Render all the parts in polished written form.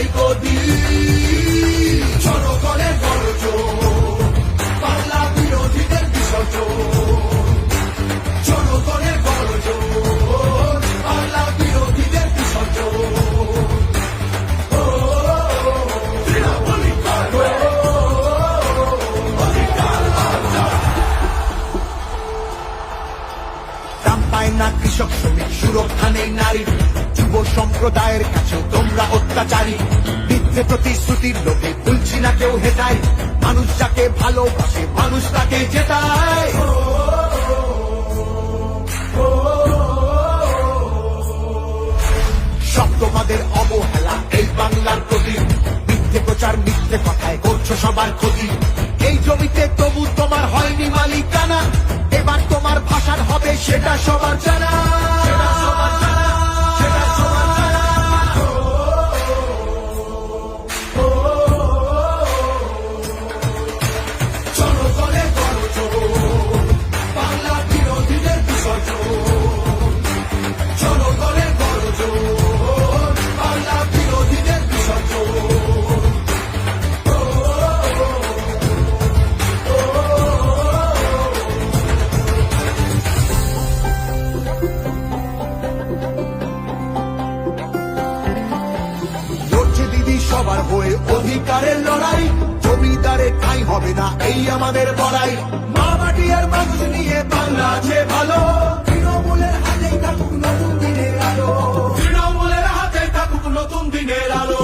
হবেই গদিন। জনগণের গর্জন, বাংলা বিরোধীদের বিসর্জন। জনগণের গর্জন, বাংলা বিরোধীদের বিসর্জন। না কৃষক শ্রমিক সুরক্ষা নেই নারী, যুব সম্প্রদায়ের কাছে তোমরা অত্যাচারী। মিথ্যে প্রতিশ্রুতির লোভে ভুলছি না কেউ হেটায়, মানুষ যাকে ভালোবাসে মানুষ তাকে জেতায়। সব তোমাদের অবহেলা এই বাংলার প্রতি, মিথ্যে প্রচার মিথ্যে কথায় করছো সবার ক্ষতি। এই জমিতে তবু তোমার হয়নি মালিকানা, এবার তোমার ভাষার হবে সেটা সবার জানা। জনগণের গর্জন, বাংলা বিরোধীদের বিসর্জন। জনগণের গর্জন, বাংলা বিরোধীদের বিসর্জন। সবার হয়ে অধিকারের লড়াই, জমিদারের ঠাঁই হবে না এই আমাদের বড়াই। মা মাটি আর মানুষ নিয়ে বাংলা আছে ভালো, তৃণমূলের হাতেই থাকুক নতুন দিনের আলো। তৃণমূলের হাতেই থাকুক নতুন দিনের আলো।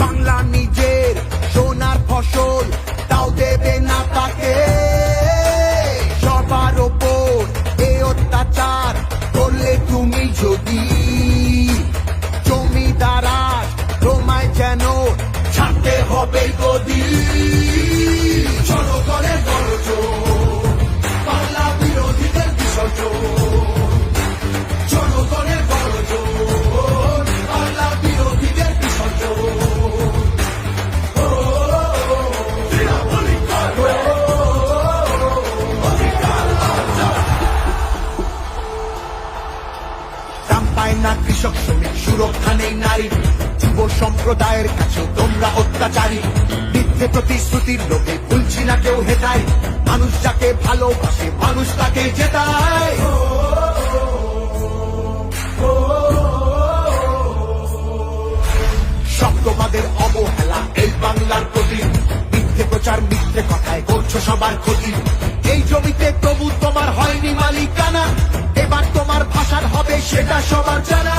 বাংলা নিজের সোনার ফসল তাও দেবে না তাকে। সবার ওপর এ অত্যাচার করলে তুমি যদি, জমিদার তোমায় যেন ছাড়তে হবে গদি। জনগণের গর্জন, বাংলা বিরোধীদের বিসর্জন। জনগণের গর্জন, বাংলা বিরোধীদের বিসর্জন। দাম পায় না কৃষক শ্রমিক সুরক্ষা নেই নারী, যুব সম্প্রদায়ের কাছে তোমরা অত্যাচারী। মিথ্যে প্রতিশ্রুতির লোভে ভুলছি না কেউ হেটায়, মানুষ যাকে ভালোবাসে মানুষ তাকে জেতায়। সব তোমাদের অবহেলা এই বাংলার প্রতি, মিথ্যে প্রচার মিথ্যে কথায় করছো সবার ক্ষতি। এই জমিতে তবু তোমার হয়নি মালিকানা, এবার তোমার ভাষার হবে সেটা সবার জানা।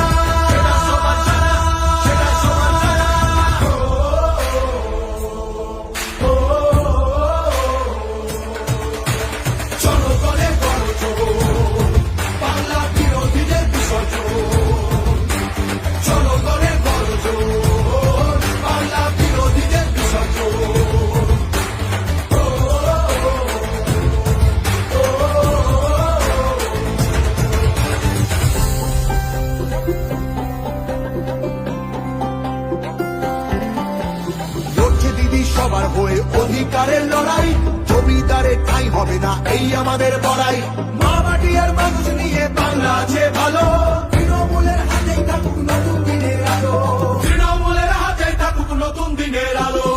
জনগণের গর্জন, বাংলা বিরোধীদের বিসর্জন। জনগণের গর্জন, বাংলা বিরোধীদের বিসর্জন। সবার হয়ে অধিকারের লড়াই, জমিদারের ঠাঁই হবে না এই আমাদের বড়াই। মা মাটি আর মানুষ নিয়ে বাংলা আছে ভালো, তৃণমূলের হাতেই থাকুক নতুন দিনের আলো। তৃণমূলের হাতেই থাকুক নতুন দিনের আলো।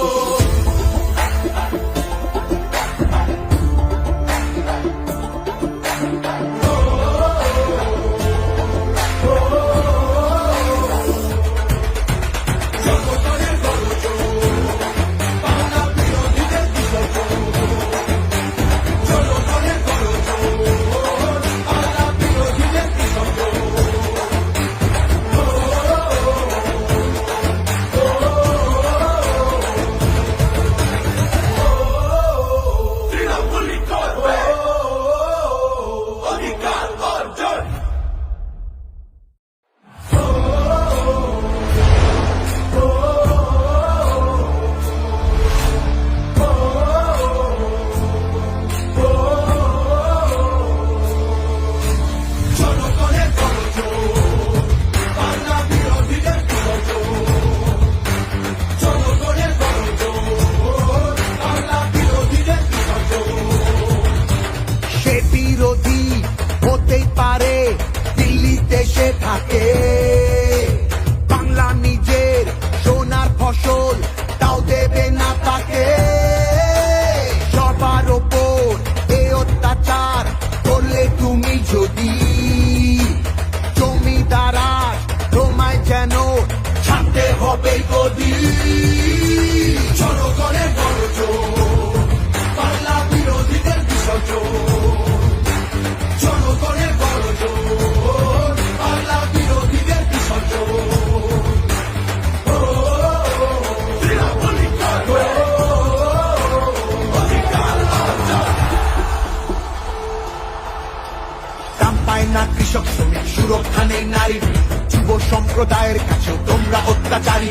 সম্প্রদায়ের কাছেও তোমরা অত্যাচারী।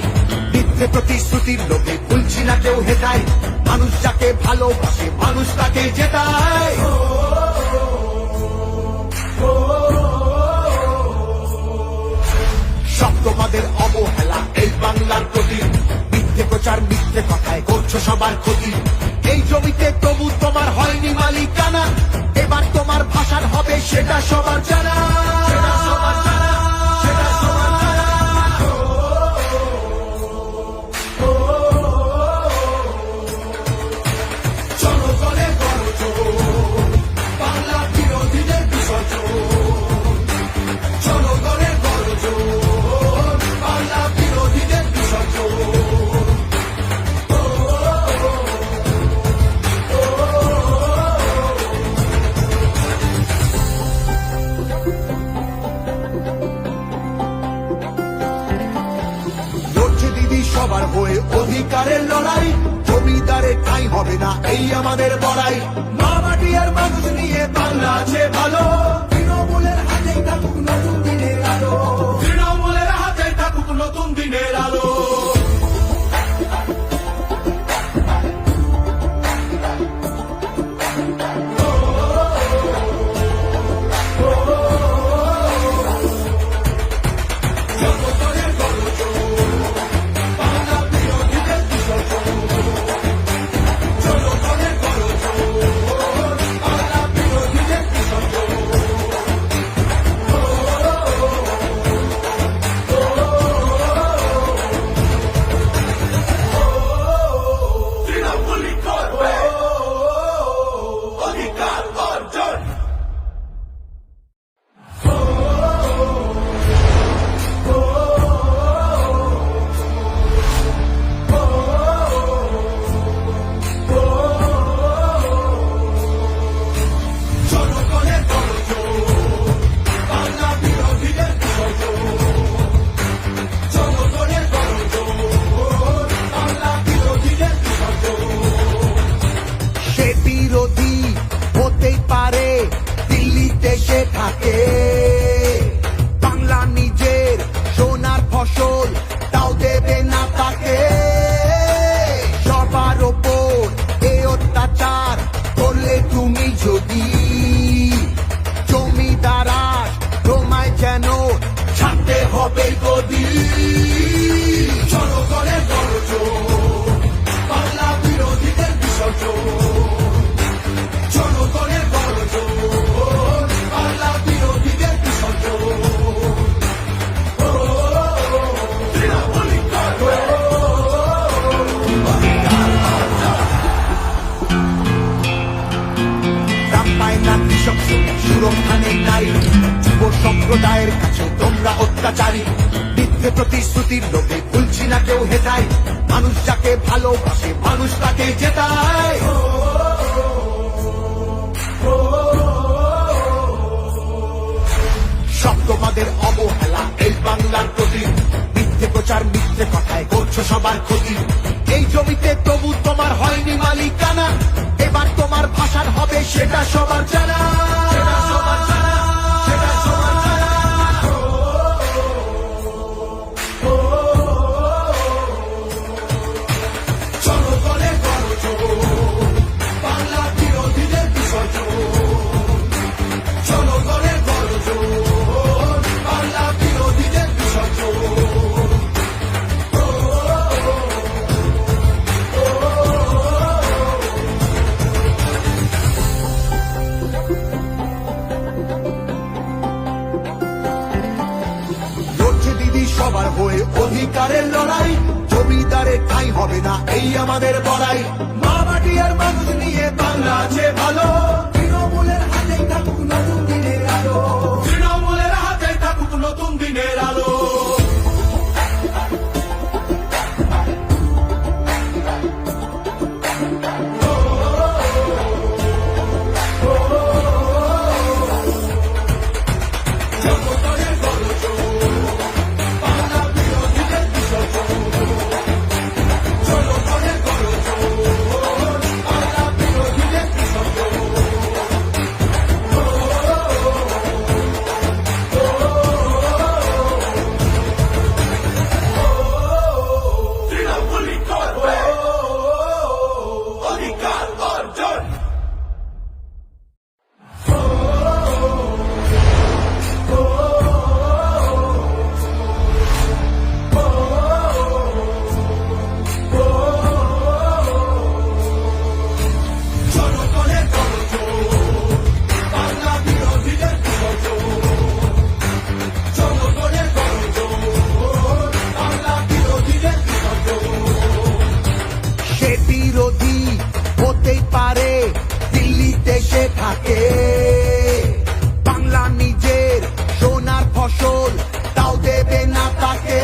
মিথ্যে প্রতিশ্রুতির লোভে ভুলছি না কেউ হেথায়, মানুষ যাকে ভালোবাসে মানুষ তাকে জেতায়। সব তোমাদের অবহেলা এই বাংলার প্রতি, মিথ্যে প্রচার মিথ্যে কথায় করছো সবার ক্ষতি। এই জমিতে তবু তোমার হয়নি মালিকানা, এবার তোমার ভাষার হবে সেটা সবার জানা। জনগণের গর্জন, বাংলা বিরোধীদের বিসর্জন। জনগণের গর্জন, বাংলা বিরোধীদের বিসর্জন। লড়ছে দিদি সবার হয়ে অধিকারের লড়াই, জমিদারে ঠাঁই হবে না এই আমাদের বড়াই। মা মাটি আর মানুষ নিয়ে বাংলা আছে ভালো, তৃণমূলের হাতেই থাকুক নতুন দিনের আলো। তৃণমূলের হাতেই থাকুক নতুন দিনের আলো। জনগণের গর্জন, বাংলা বিরোধীদের বিসর্জন। জনগণের গর্জন, বাংলা বিরোধীদের বিসর্জন। তৃণমূলই করবে অধিকার অর্জন। জনগণের গর্জন, বাংলা বিরোধীদের বিসর্জন। জনগণের গর্জন, বাংলা বিরোধীদের বিসর্জন। সে বিরোধী হতেই পারে, দিল্লিতে সে থাকে। বাংলা নিজের সোনার ফসল, তাও দেবে না তাকে। সবার ওপর এ অত্যাচার করলে তুমি যদি, জমিদারা তোমায় যেন ছাড়তে হবে গদি। জনগণের গর্জন, বাংলা বিরোধীদের বিসর্জন। জনগণের গর্জন, বাংলা বিরোধীদের বিসর্জন। তৃণমূলই করবে দাম পায় না কৃষক, সুরক্ষা নেই নারী। যুব সম্প্রদায়ের কাছেও তোমরা অত্যাচারী। মিথ্যে প্রতিশ্রুতির লোভে ভুলছি না কেউ হেথায়, মানুষ যাকে ভালোবাসে মানুষ তাকে জেতায়। সব তোমাদের অবহেলা এই বাংলার প্রতি, মিথ্যে প্রচার মিথ্যে কথায় করছো সবার ক্ষতি। এই জমিতে তবু তোমার হয়নি মালিকানা, এবার তোমার ভাষার হবে সেটা সবার জানা। সেটা সবার জানা, সেটা সবার জানা। জনগণের গর্জন, বাংলা বিরোধীদের বিসর্জন। জনগণের গর্জন, বাংলা বিরোধীদের বিসর্জন। লড়ছে দিদি সবার হয়ে অধিকারের লড়াই, জমিদারে ঠাঁই হবে না এই আমাদের বড়াই। মা মাটি আর মানুষ নিয়ে বাংলা আছে ভালো, তৃণমূলের হাতেই থাকুক নতুন দিনের আলো। তৃণমূলের হাতেই থাকুক নতুন দিনের আলো। জনগণের গর্জন, বাংলা বিরোধীদের বিসর্জন। জনগণের গর্জন, থাকে। বাংলা নিজের সোনার ফসল, তাও দেবে না তাকে।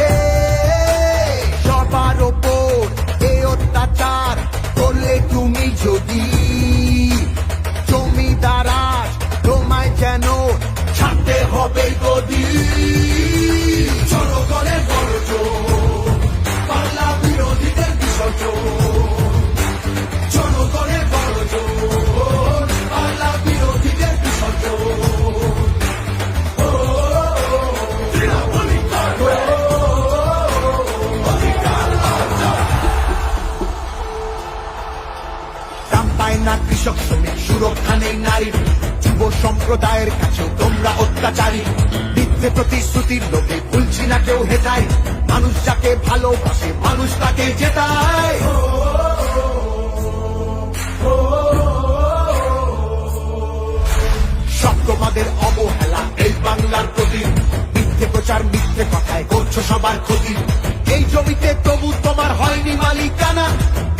সবার ওপর এ অত্যাচার করলে তুমি যদি, জমিদারাজ তোমায় যেন ছাড়তে হবে গদি। জনগণের গর্জন, বাংলা বিরোধীদের বিসর্জন। জনগণের গর্জন, বাংলা বিরোধীদের বিসর্জন। দাম পায় না কৃষক শ্রমিক, সুরক্ষা নেই নারীর। যুব সম্প্রদায়ের কাছেও তোমরা অত্যাচারী। মিথ্যে প্রতিশ্রুতির লোভে ভুলছি না কেউ হেটায়। মানুষ যাকে ভালোবাসে মানুষ তাকে জেতায়। সব তোমাদের অবহেলা এই বাংলার প্রতি। মিথ্যে প্রচার মিথ্যে কথায় করছো সবার ক্ষতি। এই জমিতে তবু তোমার হয়নি মালিকানা।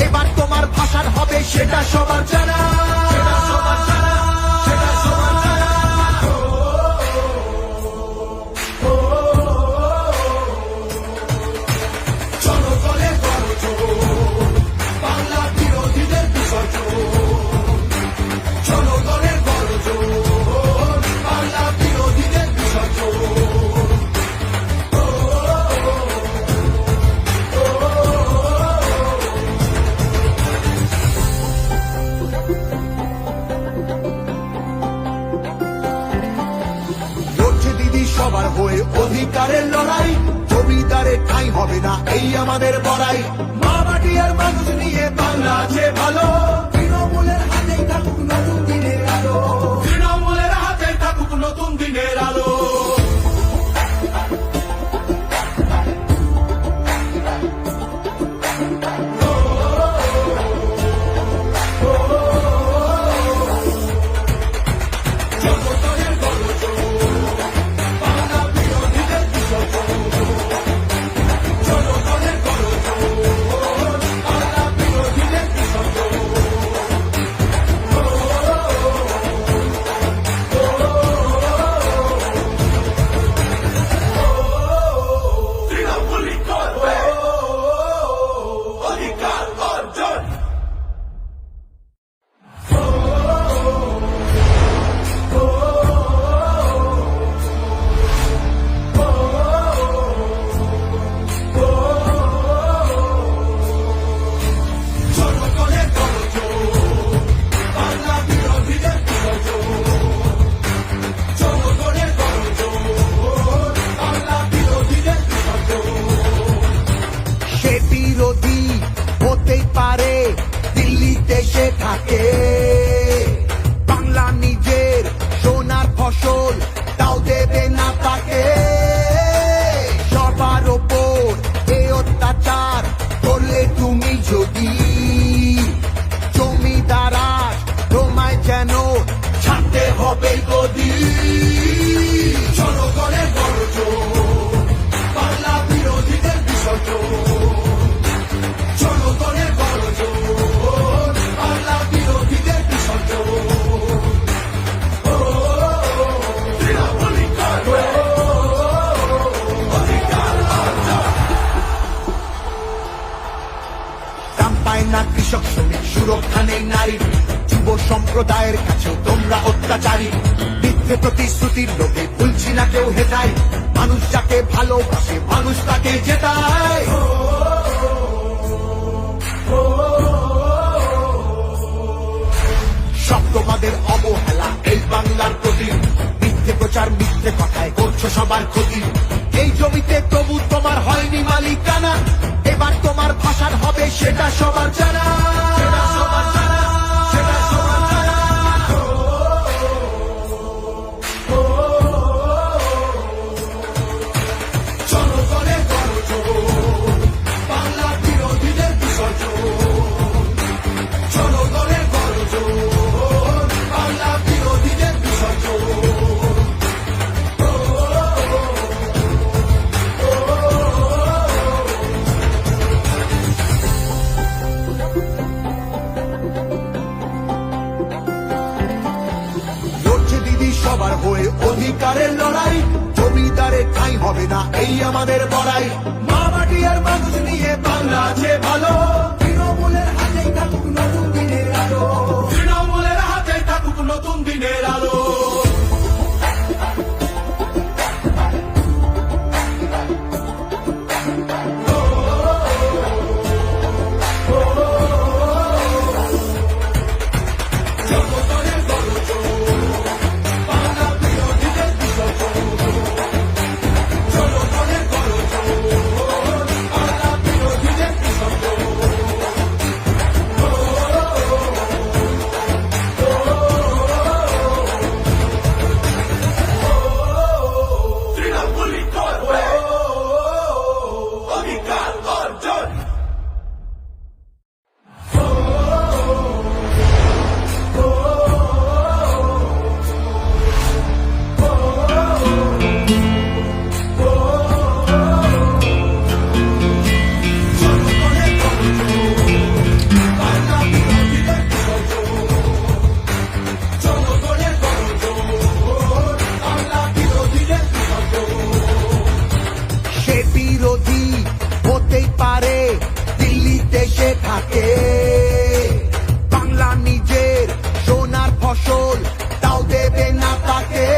এবার তোমার ভাষার হবে সেটা সবার জানা। সেটা সবার জানা, সেটা সবার জানা। জনগণের গর্জন, বাংলা বিরোধীদের বিসর্জন। জনগণের গর্জন, বাংলা বিরোধীদের বিসর্জন। লড়ছে দিদি সবার হয়ে অধিকারের লড়াই। জমিদারের ঠাঁই হবে না এই আমাদের বড়াই। মা মাটি আর মানুষ নিয়ে বাংলা আছে ভালো। তৃণমূলের হাতেই থাকুক নতুন দিনের আলো। তৃণমূলের হাতেই থাকুক নতুন দিনের আলো। জনগণের গর্জন, বাংলা বিরোধীদের বিসর্জন। জনগণের গর্জন, বাংলা বিরোধীদের বিসর্জন। তৃণমূলই করবে অধিকার অর্জন। জনগণের গর্জন, বাংলা বিরোধীদের বিসর্জন। জনগণের গর্জন, বাংলা বিরোধীদের বিসর্জন। সে বিরোধী হতেই পারে, দিল্লিতে সে থাকে। বাংলা নিজের সোনার ফসল, তাও দেবে না তাকে। সবার ওপর এ অত্যাচার করলে তুমি যদি, জমিদারাজ তোমায় যেন ছাড়তে হবে গদি। জনগণের গর্জন, বাংলা বিরোধীদের বিসর্জন। জনগণের গর্জন, বাংলা বিরোধীদের বিসর্জন। তৃণমূলই করবে অধিকার অর্জন। দাম পায় না কৃষক শ্রমিক, সুরক্ষা নেই নারীর। যুব সম্প্রদায়ের কাছেও তোমরা অত্যাচারী। মিথ্যে প্রতিশ্রুতির লোভে ভুলছি না কেউ হেটায়। মানুষ যাকে ভালোবাসে মানুষ তাকে জেতায়। সব তোমাদের অবহেলা এই বাংলার প্রতি। মিথ্যে প্রচার মিথ্যে কথায় করছো সবার ক্ষতি। এই জমিতে তবু তোমার হয়নি মালিকানা। এবার তোমার ভাষার হবে সেটা সবার জানা। সেটা সবার জানা, সেটা সবার জানা। জনগণের গর্জন, বাংলা বিরোধীদের বিসর্জন। জনগণের গর্জন, বাংলা বিরোধীদের বিসর্জন। অধিকারের লড়াই, জমিদারে ঠাঁই হবে না এই আমাদের বড়াই। মা মাটি আর মানুষ নিয়ে বাংলা আছে ভালো, তৃণমূলের হাতেই থাকুক নতুন দিনের আলো, তৃণমূলের হাতেই থাকুক নতুন দিনের আলো। বিরোধী হতেই পারে দিল্লিতে সে থাকে, বাংলা নিজের সোনার ফসল তাও দেবে না তাকে।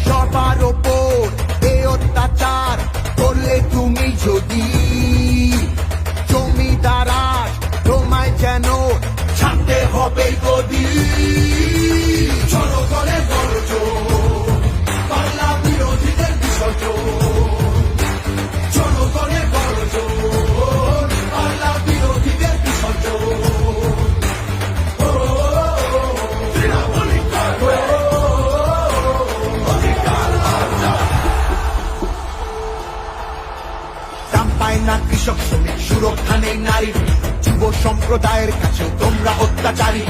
সবার ওপর এ অত্যাচার করলে তুমি যদি, জমিদারা তোমায় যেন ছাড়তে হবে গদি। জনগণের গর্জন, বাংলা বিরোধীদের বিসর্জন, জনগণের গর্জন, বাংলা বিরোধীদের বিসর্জন। দাম পায় না কৃষক শ্রমিক, সুরক্ষা নেই নারীর, যুব সম্প্রদায়ের কাছে তোমরা অত্যাচারী।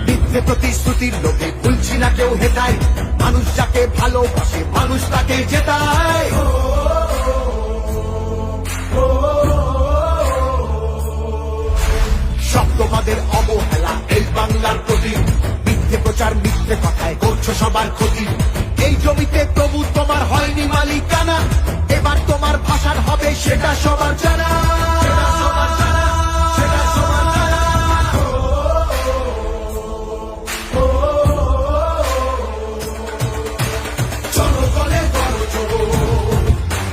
মিথ্যে প্রতিশ্রুতির লোভে ভুলছি না কেউ হেটায়, মানুষ যাকে ভালোবাসে মানুষ তাকে জেতায়। সব তোমাদের অবহেলা এই বাংলার প্রতি, মিথ্যে প্রচার মিথ্যে কথায় করছো সবার ক্ষতি। এই জমিতে তবু তোমার হয়নি মালিকানা, এবার তোমার ভাষার হবে সেটা সবার জানা, সেটা সবার জানা, সেটা সবার জানা। জনগণের গর্জন,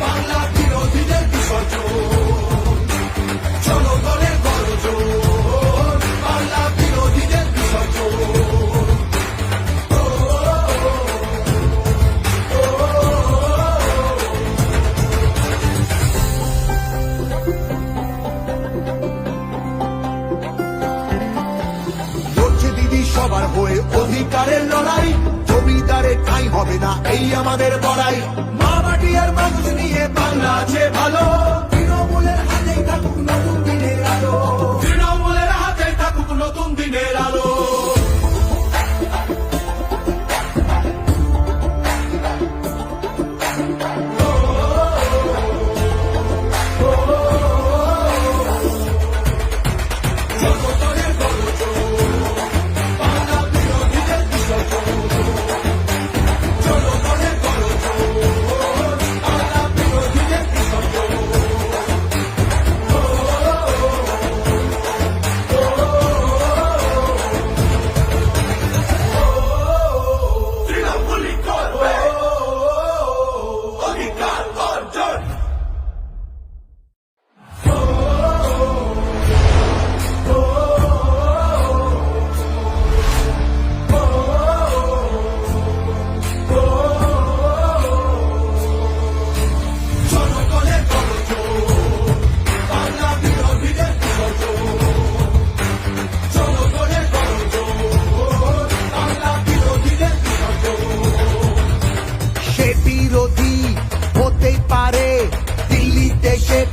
বাংলা বিরোধীদের বিসর্জন, জনগণের গর্জন, বাংলা বিরোধীদের বিসর্জন। সবার হয়ে অধিকারের লড়াই, জমিদারে ঠাঁই হবে না এই আমাদের বড়াই। মা মাটি আর মানুষ নিয়ে বাংলা আছে ভালো, তৃণমূলের হাতেই থাকুক নতুন দিনের আলো, তৃণমূলের হাতেই থাকুক নতুন দিনের আলো।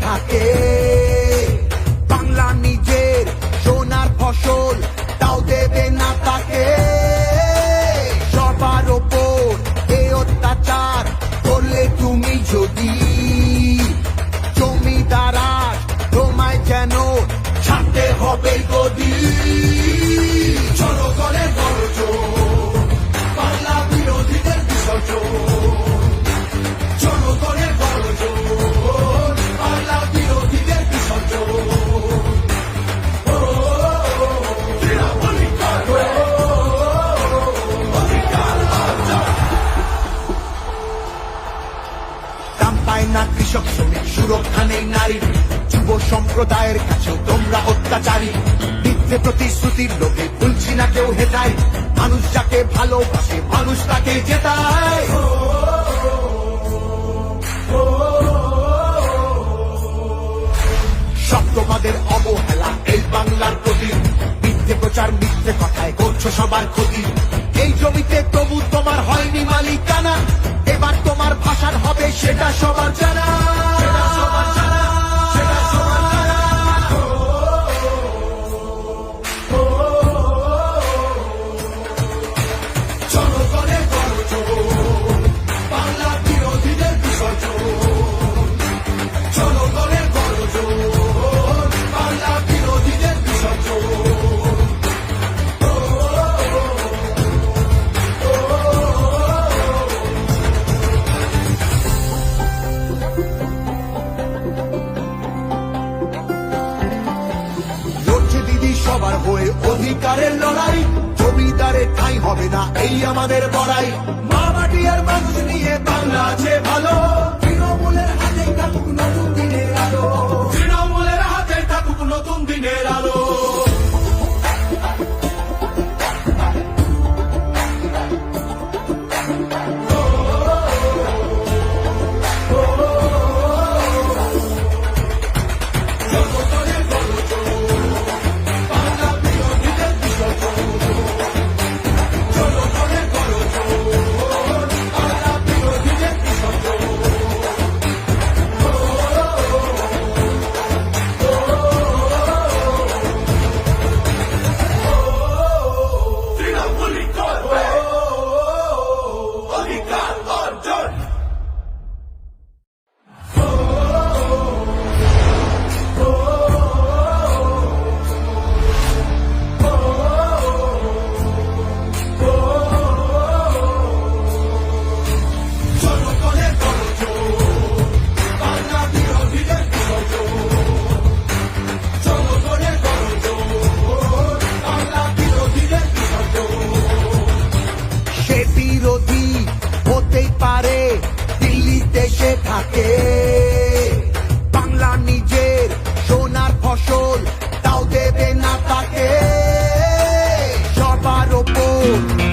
থাকে, বাংলা নিজের সোনার ফসল তাও দেবে না তাকে। সবার ওপর এ অত্যাচার করলে তুমি যদি, জমিদারা তোমায় যেন ছাড়তে হবে গদি। জনগণের গর্জন, বাংলা বিরোধীদের বিসর্জন। নেই নারী, যুব সম্প্রদায়ের কাছেও তোমরা অত্যাচারী। মিথ্যে প্রতিশ্রুতির লোভে ভুলছি না কেউ হেটায়, মানুষ যাকে ভালোবাসে মানুষ তাকে জেতায়। সব তোমাদের অবহেলা এই বাংলার প্রতি, মিথ্যে প্রচার মিথ্যে কথায় করছো সবার ক্ষতি। এই জমিতে তবু তোমার হয়নি মালিকানা, এবার তোমার ভাষার হবে সেটা সবার জানা, সেটা সবার জানা, সেটা সবার জানা। জনগণের গর্জন, বাংলা বিরোধীদের বিসর্জন। জনগণের গর্জন, বাংলা বিরোধীদের বিসর্জন। লড়ছে দিদি সবার হয়ে অধিকারের লড়াই, জমিদারের ঠাঁই হবে না এই আমাদের বড়াই। মা মাটি আর মানুষ নিয়ে বাংলা আছে ভালো, তৃণমূলের হাতে থাকুক নতুন দিনের আলো, তৃণমূলের হাতে থাকুক নতুন দিনের আলো। থাকে বাংলা নিজের সোনার ফসল, তাও দেবে না তাকে। সবার ওপর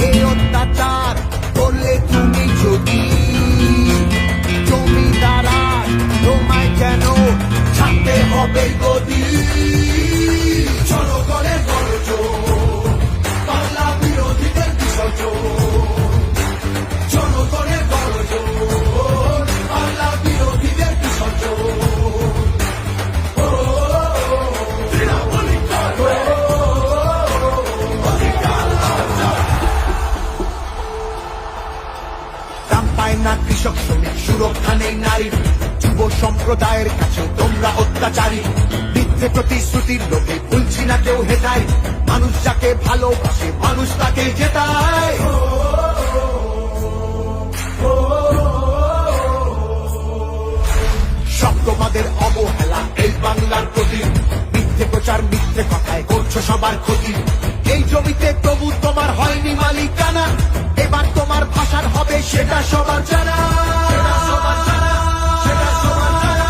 এই অত্যাচার করলে তুমি যদি, জমিদারা তোমায় যেন ছাড়তে হবে গদি। জনগণের গর্জন, বাংলা বিরোধীদের বিসর্জন। জনগণের গর্জন, বাংলা বিরোধীদের বিসর্জন। দাম পায় না কৃষক শ্রমিক, সুরক্ষা নেই নারীর, যুব সম্প্রদায়ের কাছেও তোমরা অত্যাচারী। মিথ্যে প্রতিশ্রুতির লোভে ভুলছি না কেউ হেটায়, মানুষ যাকে ভালোবাসে মানুষ তাকে জেতায়। সব তোমাদের অবহেলা এই বাংলার প্রতি, মিথ্যে প্রচার মিথ্যে কথায় করছো সবার ক্ষতি। এই জমিতে তবু তোমার হয়নি মালিকানা, এবার তোমার ভাষার হবে সেটা সবার জানা, সেটা সবার জানা, সেটা সবার জানা।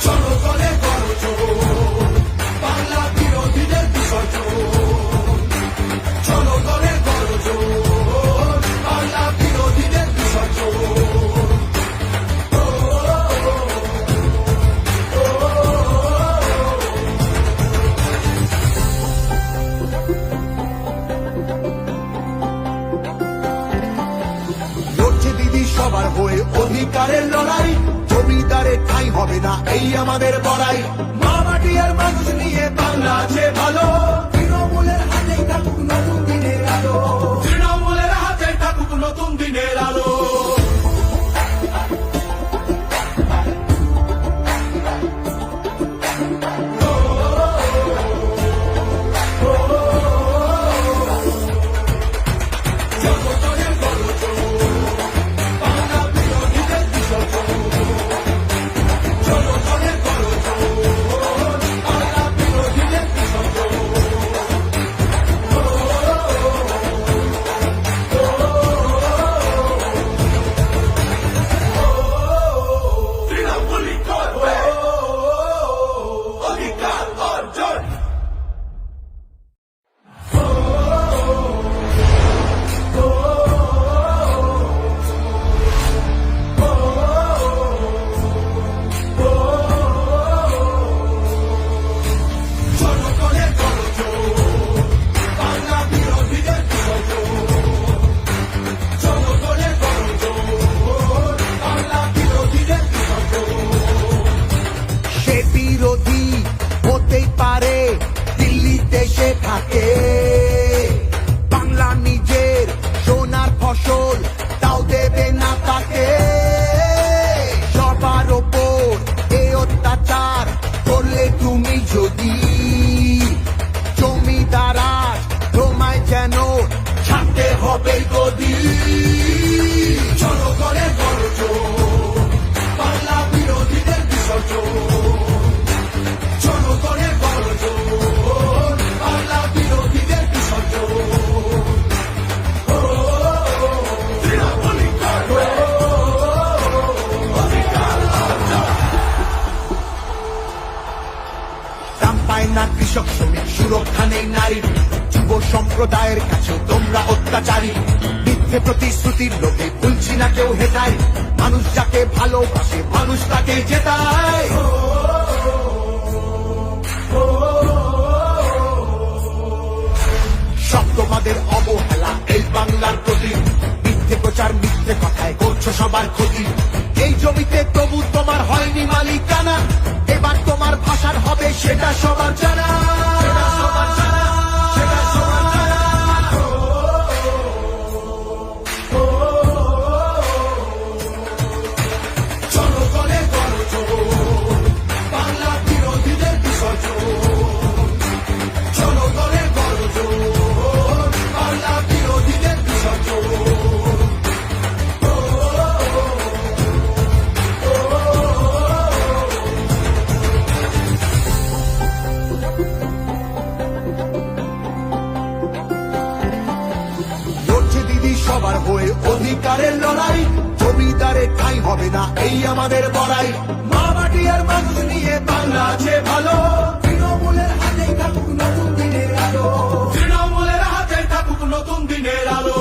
জনগণের গর্জন, বাংলা বিরোধীদের বিসর্জন। জনগণের গর্জন, বাংলা বিরোধীদের বিসর্জন। লড়ছে দিদি সবার হয়ে অধিকারের লড়াই, জমিদারের ঠাঁই হবে না এই আমাদের বড়াই। মা মাটি আর মানুষ নিয়ে বাংলা আছে ভালো, তৃণমূলের হাতে থাকুক নতুন দিনের আলো, তৃণমূলের হাতে থাকুক নতুন দিনের আলো। জনগণের গর্জন, বাংলা বিরোধীদের বিসর্জন। গদি। চলো করে গর্জন, বাংলা বিরোধীদের বিসর্জন। চলো করে গর্জন, বাংলা বিরোধীদের বিসর্জন। দাম পায় না কৃষক শ্রমিক, সুরক্ষা নেই নারীর, যুব সম্প্রদায়ের কাছেও তোমরা অত্যাচারী। মিথ্যে প্রতিশ্রুতির লোভে ভুলছি না কেউ হেটায়, মানুষ যাকে ভালোবাসে মানুষ তাকে জেতায়। সব তোমাদের অবহেলা এই বাংলার প্রতি, মিথ্যে প্রচার মিথ্যে কথায় করছো সবার ক্ষতি। এই জমিতে তবু তোমার হয়নি মালিকানা, এবার তোমার ভাষার হবে সেটা সবার জানা। চলো করে গর্জন, বাংলা বিরোধীদের বিসর্জন। চলো করে গর্জন, বাংলা বিরোধীদের বিসর্জন। লড়ছে দিদি সবার হয়ে অধিকারের লড়াই, জমিদারে ঠাঁই হবে না এই আমাদের বড়াই। মা মাটি আর মানুষ নিয়ে বাংলা আছে ভালো, তৃণমূলের হাতেই থাকুক নতুন দিনের আলো। তৃণমূলের হাতে থাকুক নতুন দিনের আলো।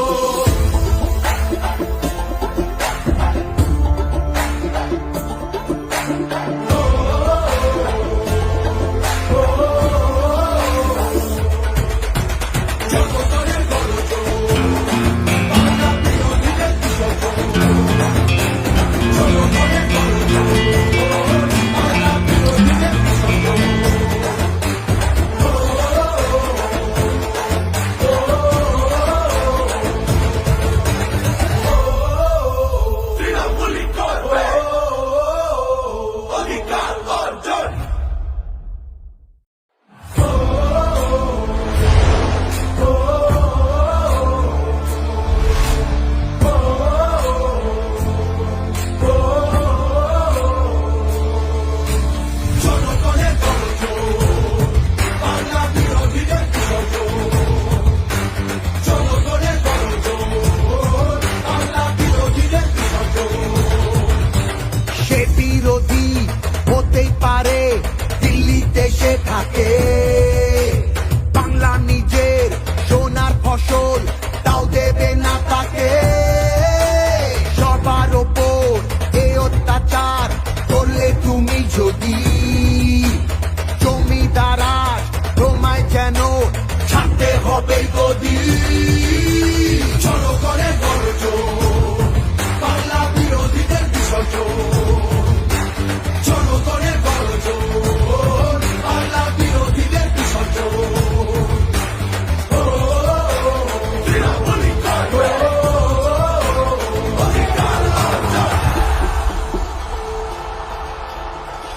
বিরোধী হতেই পারে দিল্লিতে সে থাকে, বাংলা নিজের সোনার ফসল তাও দেবে না তাকে। সবার ওপর এ অত্যাচার করলে তুমি যদি, জমিদারা তোমায় যেন ছাড়তে হবে গদি। চলো করে গর্জন, বাংলা বিরোধীদের বিসর্জন। চলো করে গর্জন, বাংলা বিরোধীদের বিসর্জন।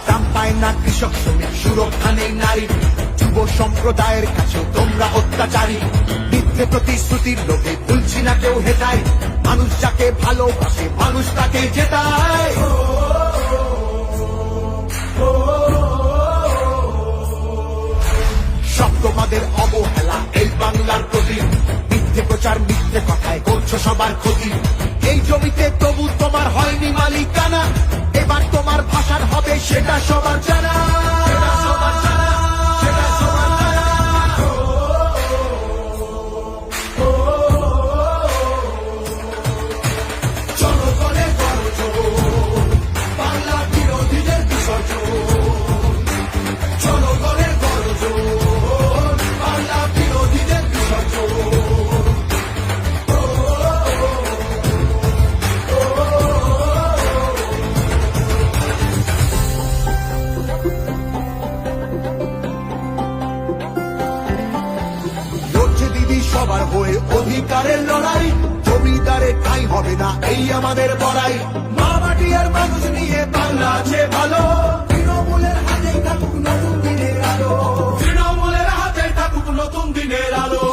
দাম পায় না কৃষক শ্রমিক, সুরক্ষা নেই নারীর, যুব সম্প্রদায়ের কাছেও তোমরা অত্যাচারী। মিথ্যে প্রতিশ্রুতির লোভে ভুলছি না কেউ হেটায়, মানুষ যাকে ভালোবাসে মানুষ তাকে জেতায়। সব তোমাদের অবহেলা এই বাংলার প্রতি, মিথ্যে প্রচার মিথ্যে কথায় করছো সবার ক্ষতি। এই জমিতে তবু তোমার হয়নি মালিকানা, এবার তোমার ভাষার হবে সেটা সবার জানা। চলো করে গর্জন, বাংলা বিরোধীদের বিসর্জন। চলো করে গর্জন, বাংলা বিরোধীদের বিসর্জন। লড়ছে দিদি সবার হয়ে অধিকারের লড়াই, জমিদারে ঠাঁই হবে না এই আমাদের বড়াই। মা মাটি আর মানুষ নিয়ে বাংলা আছে ভালো, তৃণমূলের হাতেই থাকুক নতুন দিনের আলো। তৃণমূলের হাতে থাকুক নতুন দিনের আলো।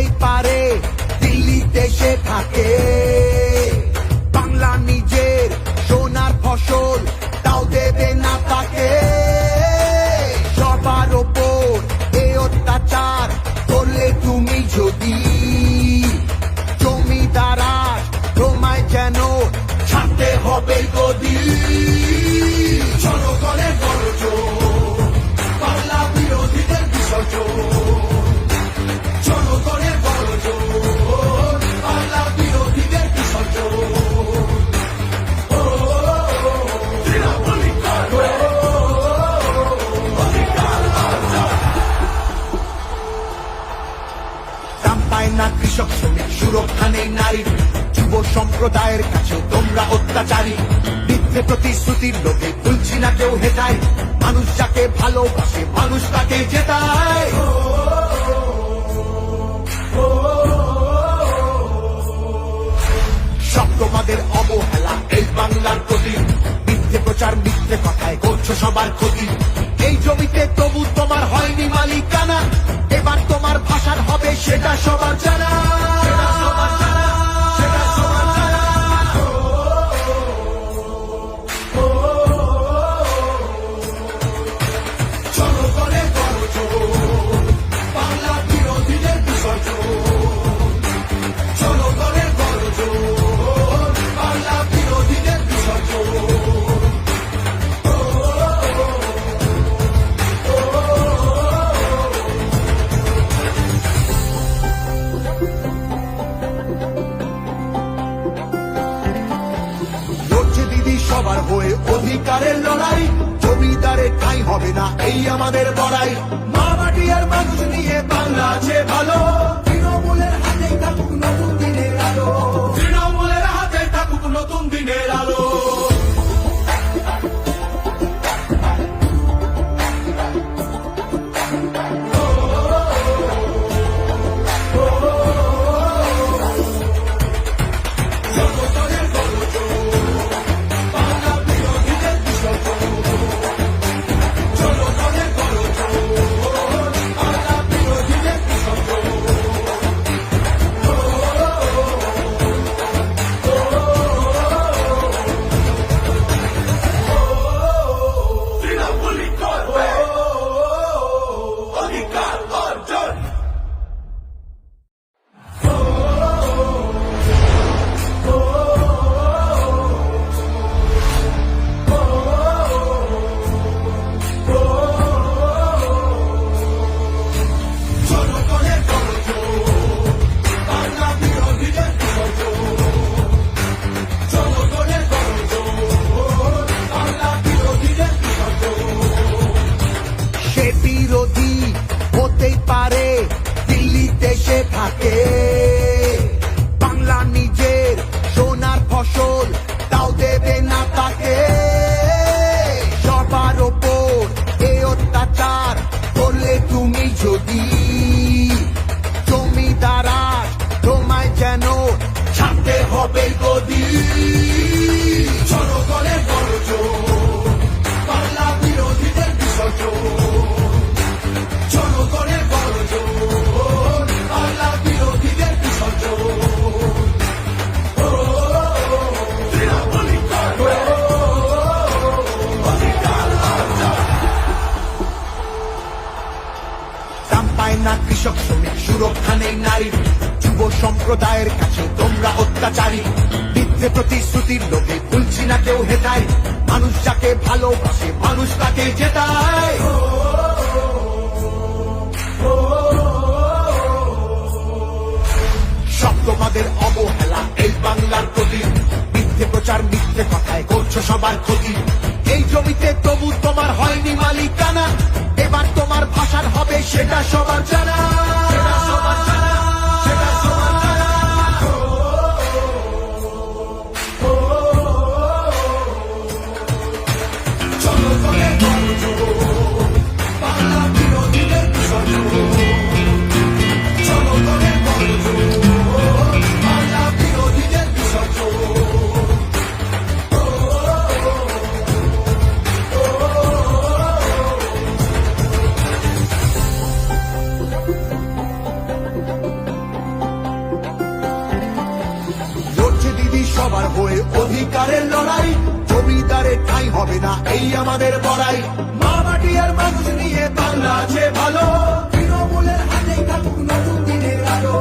হতেই পারে দিল্লিতে সে থাকে, বাংলা নিজের সোনার ফসল তাও দেবে না তাকে। সবার ওপর এ অত্যাচার করলে তুমি যদি জমিদারা তোমায় যেন ছাড়তে হবে গদি। জনগণের গর্জন, বাংলা বিরোধীদের বিসর্জন। জনগণের গর্জন, বাংলা বিরোধীদের বিসর্জন। দাম পায় না কৃষক শ্রমিক, সুরক্ষা নেই নারীর, যুব সম্প্রদায়ের কাছে তোমরা অত্যাচারী। মিথ্যে প্রতিশ্রুতির লোকে ভুলছি না কেউ হেটায়, মানুষ যাকে ভালোবাসে মানুষ তাকে জেতায়। সব তোমাদের অবহেলা এই বাংলার প্রতি, মিথ্যে প্রচার মিথ্যে কথায় করছো সবার ক্ষতি। এই জমিতে তবু তোমার হয়নি মালিকানা, এবার তোমার ভাষার হবে সেটা সবার জানা। জনগণের গর্জন, বাংলা বিরোধীদের বিসর্জন। জনগণের গর্জন, বাংলা বিরোধীদের বিসর্জন। লড়ছে দিদি সবার হয়ে অধিকারের লড়াই, জমিদারের ঠাঁই হবে না এই আমাদের বড়াই। মা মাটি আর মানুষ নিয়ে বাংলা আছে ভালো, তৃণমূলের হাতেই থাকুক নতুন দিনের আলো। তৃণমূলের হাতে থাকুক নতুন দিনের আলো। জনগণের গর্জন, বাংলা বিরোধীদের বিসর্জন। জনগণের গর্জন, বাংলা বিরোধীদের বিসর্জন। তৃণমূলই করবে অধিকার অর্জন। জনগণের গর্জন, বাংলা বিরোধীদের বিসর্জন। জনগণের গর্জন, বাংলা বিরোধীদের বিসর্জন। সে বিরোধী হতেই পারে দিল্লিতে সে থাকে, বাংলা নিজের সোনার ফসল তাও দেবে না তাকে। সবার ওপর এ অত্যাচার করলে তুমি যদি জমিদারা তোমায় যেন ছাড়তে হবে গদি। জনগণের গর্জন, বাংলা বিরোধীদের বিসর্জন। জনগণের গর্জন, বাংলা বিরোধীদের বিসর্জন। তৃণমূলই করবে অধিকার অর্জন। দাম পায় না কৃষক শ্রমিক, সুরক্ষা নেই নারীর, যুব সম্প্রদায়ের কাছে তোমরা অত্যাচারী। মিথ্যে প্রতিশ্রুতির লোকে ভুলছি না কেউ হেটায়, মানুষ যাকে ভালোবাসে মানুষ তাকে জেতায়। সব তোমাদের অবহেলা এই বাংলার প্রতি, মিথ্যে প্রচার মিথ্যে কথায় করছো সবার ক্ষতি। এই জমিতে তবু তোমার হয়নি মালিকানা, এবার তোমার ভাষার হবে সেটা সবার জানা। জনগণের গর্জন, বাংলা বিরোধীদের বিসর্জন। জনগণের গর্জন, বাংলা বিরোধীদের বিসর্জন। সবার হয়ে অধিকারের লড়াই, জমিদারে ঠাঁই হবে না এই আমাদের বড়াই। মা মাটি আর মানুষ নিয়ে বাংলা আছে ভালো, তৃণমূলের হাতেই থাকুক নতুন দিনের আলো।